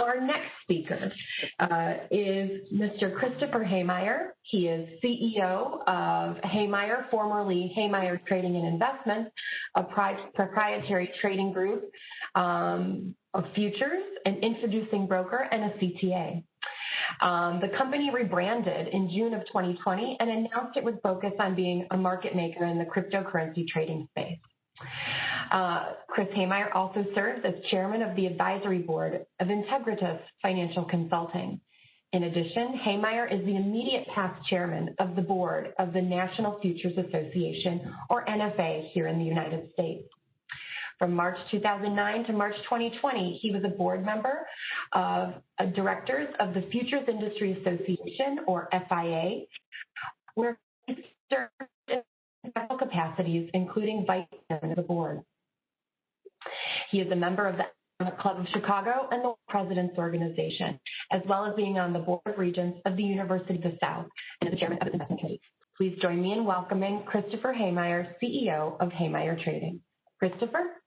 Our next speaker is Mr. Christopher Hehmeyer. He is CEO of Hehemeyer, formerly Hehemeyer Trading and Investments, a proprietary trading group of futures, an introducing broker, and a CTA. The company rebranded in June of 2020 and announced it would focus on being a market maker in the cryptocurrency trading space. Chris Hehmeyer also serves as chairman of the advisory board of Integritas Financial Consulting. In addition, Hehemeyer is the immediate past chairman of the board of the National Futures Association, or NFA, here in the United States. From March 2009 to March 2020, he was a board member of directors of the Futures Industry Association, or FIA, where he served in several capacities, including vice chairman of the board. He is a member of the Club of Chicago and the President's Organization, as well as being on the board of regents of the University of the South and is the chairman of the investment committee. Please join me in welcoming Christopher Hehmeyer, CEO of Hehemeyer Trading. Christopher?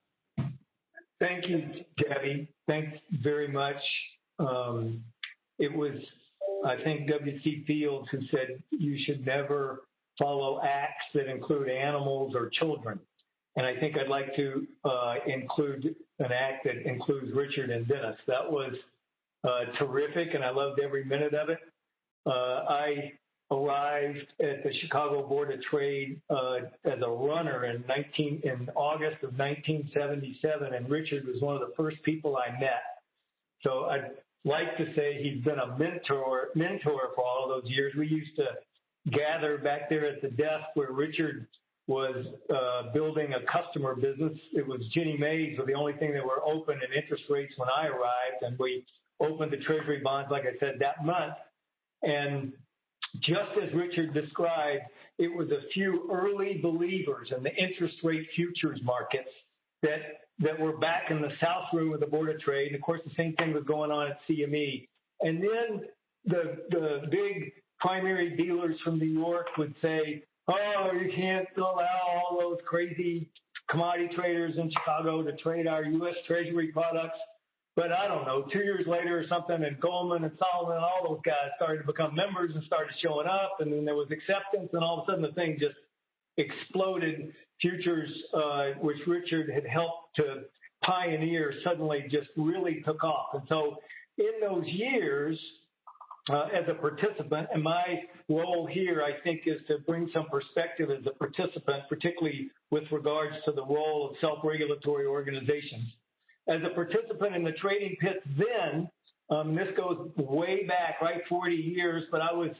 Thank you, Debbie. Thanks very much. It was, I think, W.C. Fields who said you should never follow acts that include animals or children. And I think I'd like to include an act that includes Richard and Dennis. That was terrific, and I loved every minute of it. I arrived at the Chicago Board of Trade as a runner in August of 1977, and Richard was one of the first people I met. So I'd like to say he's been a mentor for all of those years. We used to gather back there at the desk where Richard was building a customer business. It was Ginnie Mae's were the only thing that were open in interest rates when I arrived, and we opened the Treasury bonds, like I said, that month. And just as Richard described, it was a few early believers in the interest rate futures markets that were back in the South Room of the Board of Trade. And of course, the same thing was going on at CME. And then the big primary dealers from New York would say, oh, you can't allow all those crazy commodity traders in Chicago to trade our U.S. Treasury products. But I don't know, 2 years later or something, and Goldman and Solomon and all those guys started to become members and started showing up, and then there was acceptance, and all of a sudden the thing just exploded. Futures, which Richard had helped to pioneer, suddenly just really took off. And so in those years, as a participant, and my role here, I think, is to bring some perspective as a participant, particularly with regards to the role of self-regulatory organizations. As a participant in the trading pits then, this goes way back, right, 40 years, but I was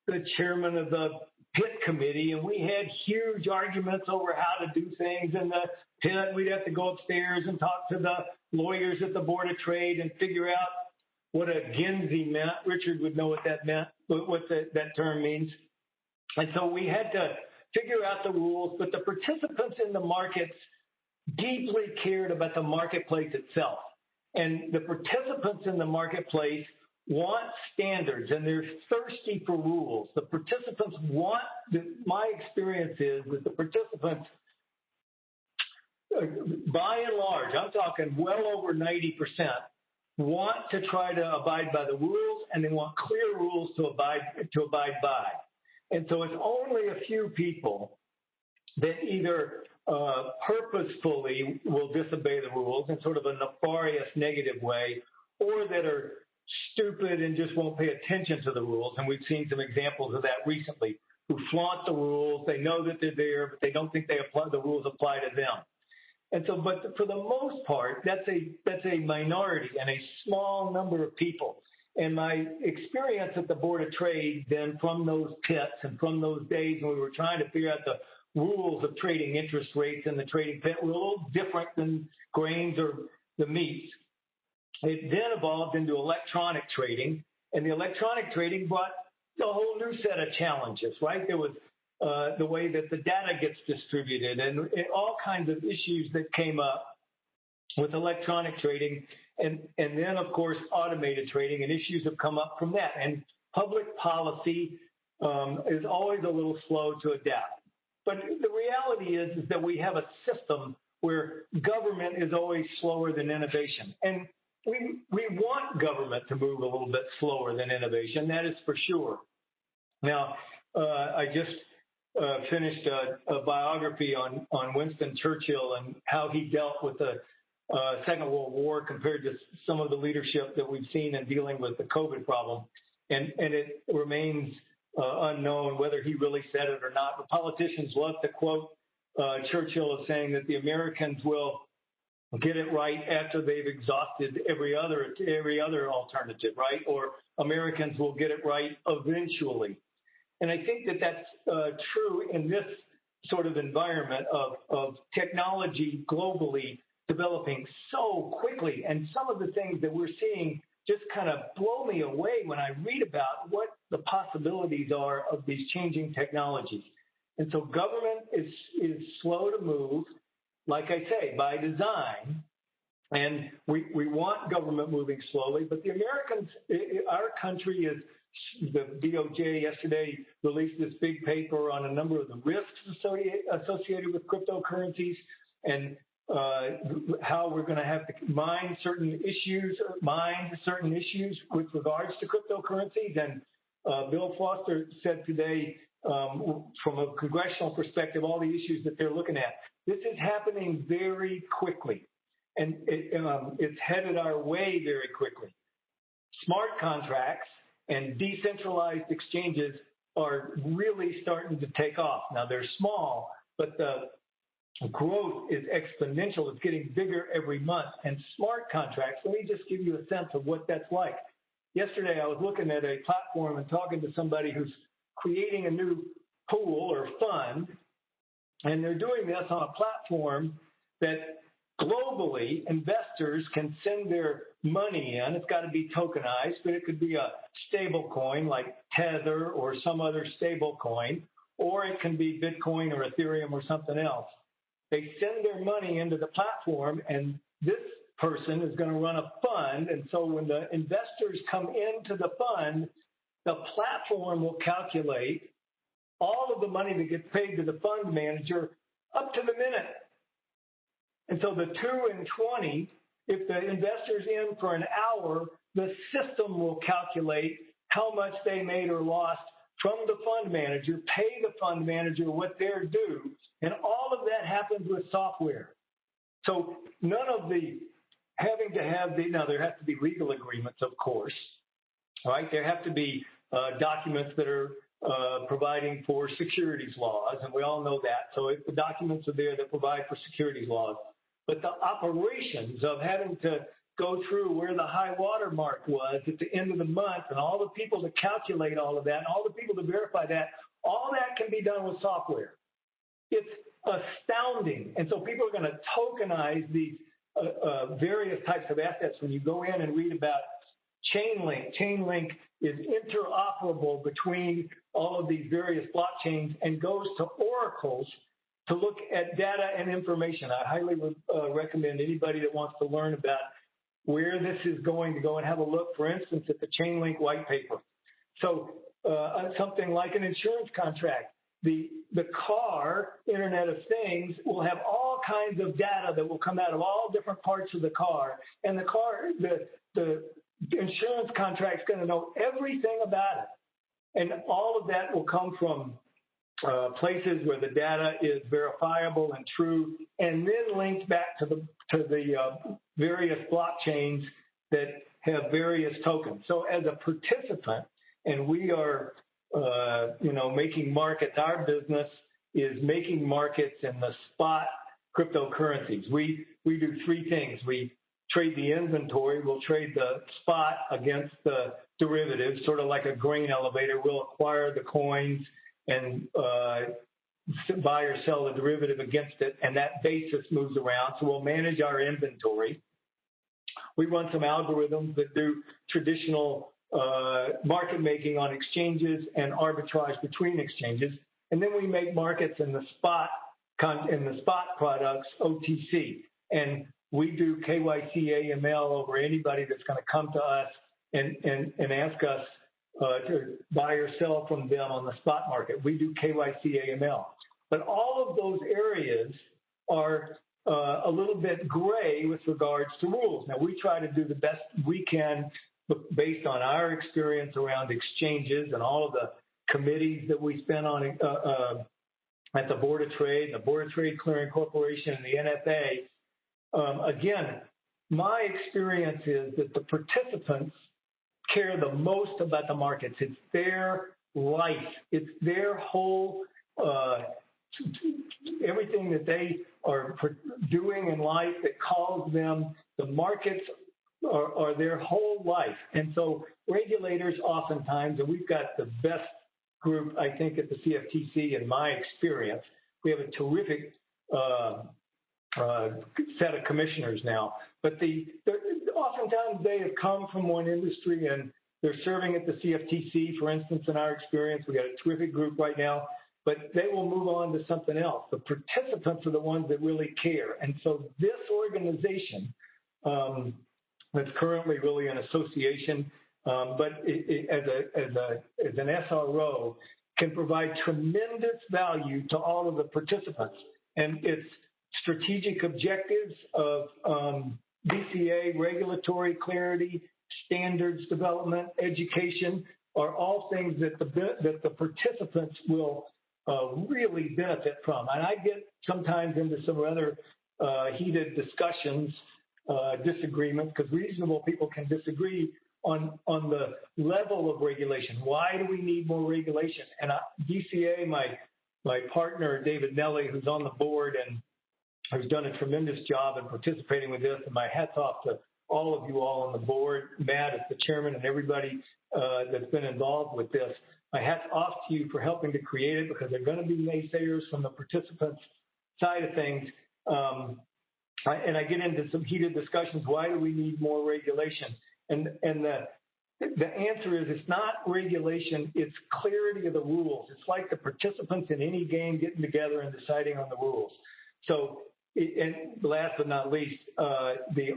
the chairman of the pit committee, and we had huge arguments over how to do things in the pit. We'd have to go upstairs and talk to the lawyers at the Board of Trade and figure out what a Ginsey meant. Richard would know what that meant, what that term means. And so we had to figure out the rules, but the participants in the markets deeply cared about the marketplace itself. And the participants in the marketplace want standards, and they're thirsty for rules. The participants want, my experience is that the participants, by and large, I'm talking well over 90%, want to try to abide by the rules, and they want clear rules to abide by. And so it's only a few people that either purposefully will disobey the rules in sort of a nefarious, negative way, or that are stupid and just won't pay attention to the rules. And we've seen some examples of that recently, who flaunt the rules. They know that they're there, but they don't think the rules apply to them. And so, but for the most part, that's a minority and a small number of people. And my experience at the Board of Trade then from those pits and from those days when we were trying to figure out the rules of trading interest rates in the trading pit were a little different than grains or the meats. It then evolved into electronic trading, and the electronic trading brought a whole new set of challenges, right? There was the way that the data gets distributed and all kinds of issues that came up with electronic trading. And then, of course, automated trading, and issues have come up from that. And public policy is always a little slow to adapt. But the reality is that we have a system where government is always slower than innovation. And we want want government to move a little bit slower than innovation, that is for sure. Now, I just finished a biography on Winston Churchill and how he dealt with the Second World War compared to some of the leadership that we've seen in dealing with the COVID problem. And it remains unknown whether he really said it or not. But politicians love to quote Churchill as saying that the Americans will get it right after they've exhausted every other alternative, right? Or Americans will get it right eventually. And I think that that's true in this sort of environment of technology globally developing so quickly. And some of the things that we're seeing just kind of blow me away when I read about what the possibilities are of these changing technologies. And so government is slow to move, like I say, by design. And we want government moving slowly, but the Americans, our country is, the DOJ yesterday released this big paper on a number of the risks associated with cryptocurrencies and how we're going to have to mind certain issues with regards to cryptocurrencies. And Bill Foster said today, from a congressional perspective, all the issues that they're looking at. This is happening very quickly, and it's headed our way very quickly. Smart contracts and decentralized exchanges are really starting to take off. Now, they're small, but the growth is exponential. It's getting bigger every month. And smart contracts, let me just give you a sense of what that's like. Yesterday, I was looking at a platform and talking to somebody who's creating a new pool or fund, and they're doing this on a platform that globally investors can send their money in. It's got to be tokenized, but it could be a stable coin like Tether or some other stable coin, or it can be Bitcoin or Ethereum or something else. They send their money into the platform, and this person is going to run a fund. And so when the investors come into the fund, the platform will calculate all of the money that gets paid to the fund manager up to the minute. And so the 2 and 20, if the investor's in for an hour, the system will calculate how much they made or lost from the fund manager, pay the fund manager what they're due, and all of that happens with software. So none of the having to have the, now there have to be legal agreements, of course, right? There have to be documents that are providing for securities laws, and we all know that. So if the documents are there that provide for securities laws, but the operations of having to go through where the high water mark was at the end of the month and all the people to calculate all of that and all the people to verify that, all that can be done with software. It's astounding. And so people are going to tokenize these various types of assets. When you go in and read about Chainlink, Chainlink is interoperable between all of these various blockchains and goes to oracles to look at data and information. I highly recommend anybody that wants to learn about where this is going to go and have a look, for instance, at the Chainlink white paper. So something like an insurance contract. The car, Internet of Things, will have all kinds of data that will come out of all different parts of the car. And the insurance contract is going to know everything about it. And all of that will come from places where the data is verifiable and true, and then linked back to the various blockchains that have various tokens. So as a participant, and we are making markets, our business is making markets in the spot cryptocurrencies. We do three things. We trade the inventory, we'll trade the spot against the derivatives, sort of like a grain elevator. We'll acquire the coins and buy or sell the derivative against it, and that basis moves around. So we'll manage our inventory. We run some algorithms that do traditional market making on exchanges and arbitrage between exchanges, and then we make markets in the spot products, OTC, and we do KYC AML over anybody that's going to come to us and ask us to buy or sell from them on the spot market. We do KYC AML. But all of those areas are a little bit gray with regards to rules. Now, we try to do the best we can based on our experience around exchanges and all of the committees that we spend on at the Board of Trade, the Board of Trade Clearing Corporation, and the NFA. Again, my experience is that the participants care the most about the markets. It's their life. It's their whole, everything that they are doing in life that calls them, the markets are their whole life. And so regulators oftentimes, and we've got the best group, I think, at the CFTC in my experience. We have a terrific set of commissioners now. But oftentimes they have come from one industry and they're serving at the CFTC, for instance, in our experience. We got a terrific group right now, but they will move on to something else. The participants are the ones that really care. And so this organization, that's currently really an association, but as an SRO, can provide tremendous value to all of the participants. And its strategic objectives of BCA, regulatory clarity, standards development, education, are all things that the participants will really benefit from. And I get sometimes into some rather heated discussions, disagreements, because reasonable people can disagree on the level of regulation. Why do we need more regulation? And BCA, my partner, David Nelly, who's on the board and who's done a tremendous job in participating with this, and my hat's off to all of you all on the board, Matt as the chairman, and everybody that's been involved with this. My hat's off to you for helping to create it, because there are going to be naysayers from the participants' side of things. And I get into some heated discussions. Why do we need more regulation? And the answer is, it's not regulation, it's clarity of the rules. It's like the participants in any game getting together and deciding on the rules. So, and last but not least, the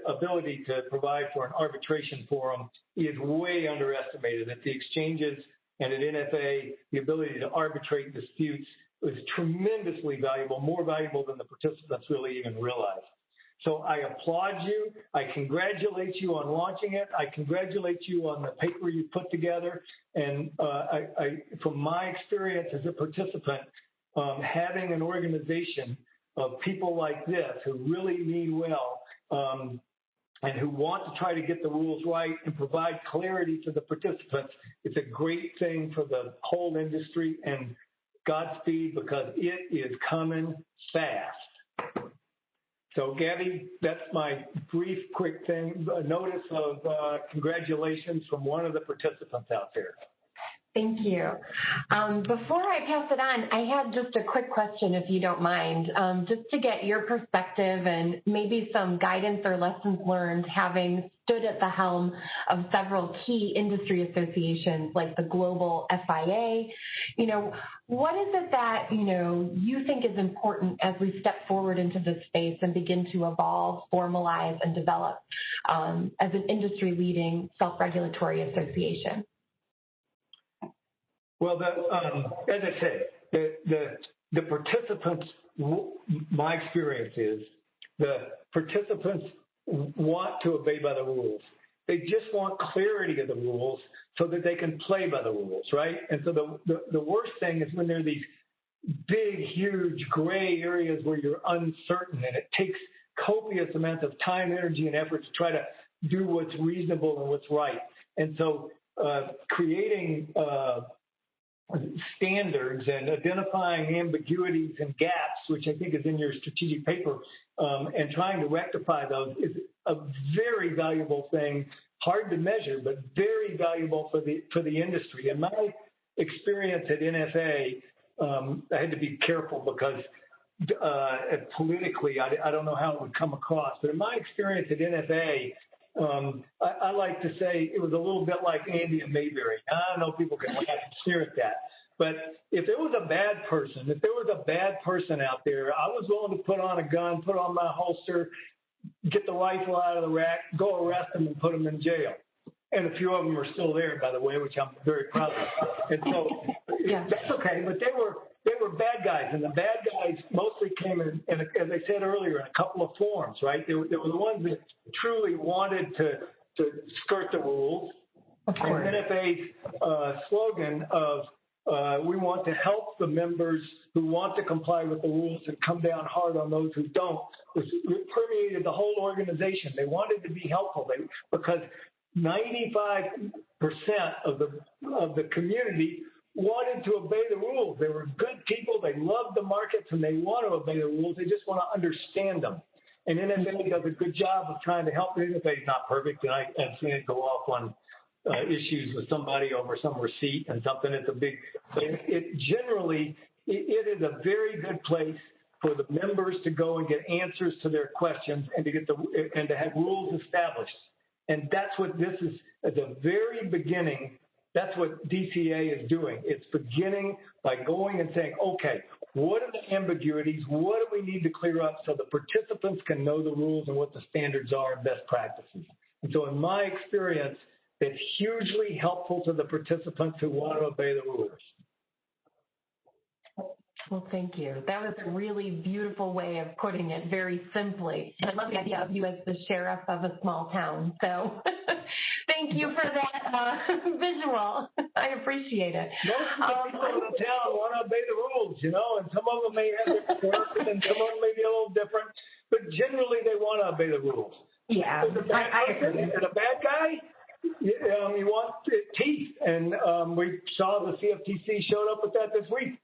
ability to provide for an arbitration forum is way underestimated. At the exchanges and at NFA, the ability to arbitrate disputes is tremendously valuable, more valuable than the participants really even realize. So I applaud you. I congratulate you on launching it. I congratulate you on the paper you put together. And from my experience as a participant, having an organization of people like this who really mean well and who want to try to get the rules right and provide clarity to the participants, it's a great thing for the whole industry. And Godspeed, because it is coming fast. So, Gabby, that's my brief, quick thing. A notice of congratulations from one of the participants out there. Thank you. Before I pass it on, I had just a quick question, if you don't mind, just to get your perspective and maybe some guidance or lessons learned, having stood at the helm of several key industry associations like the global FIA. What is it that, you think is important as we step forward into this space and begin to evolve, formalize, and develop as an industry-leading self-regulatory association? Well, as I said, the participants, my experience is the participants want to obey by the rules. They just want clarity of the rules so that they can play by the rules, right? And so the worst thing is when there are these big, huge gray areas where you're uncertain, and it takes copious amounts of time, energy, and effort to try to do what's reasonable and what's right. And so creating standards and identifying ambiguities and gaps, which I think is in your strategic paper, and trying to rectify those is a very valuable thing, hard to measure, but very valuable for the industry. In my experience at NFA, I had to be careful because politically, I don't know how it would come across, but in my experience at NFA, I like to say it was a little bit like Andy and Mayberry. I know people can laugh and sneer at that, but if there was a bad person out there, I was willing to put on a gun, put on my holster, get the rifle out of the rack, go arrest them and put them in jail. And a few of them are still there, by the way, which I'm very proud of. And so that's okay, but they were bad guys, and the bad guys mostly came in, and as I said earlier, in a couple of forms, right? They were the ones that truly wanted to skirt the rules. And NFA's slogan of we want to help the members who want to comply with the rules and come down hard on those who don't, it permeated the whole organization. They wanted to be helpful because 95% of the community wanted to obey the rules. They were good people. They loved the markets, and they want to obey the rules. They just want to understand them. And NFA does a good job of trying to help. NFA is not perfect, and I've seen it go off on issues with somebody over some receipt and something. It's a big. It generally it is a very good place for the members to go and get answers to their questions and to have rules established. And that's what this is at the very beginning. That's what DCA is doing. It's beginning by going and saying, okay, what are the ambiguities? What do we need to clear up so the participants can know the rules and what the standards are and best practices? And so in my experience, it's hugely helpful to the participants who want to obey the rules. Well, thank you. That was a really beautiful way of putting it, very simply. And I love the idea of you as the sheriff of a small town. So thank you for that visual. I appreciate it. Most of the people in the town want to obey the rules, and some of them may have different work, and some of them may be a little different, but generally they want to obey the rules. Yeah, I agree. Is it a bad guy? You want teeth, and we saw the CFTC showed up with that this week.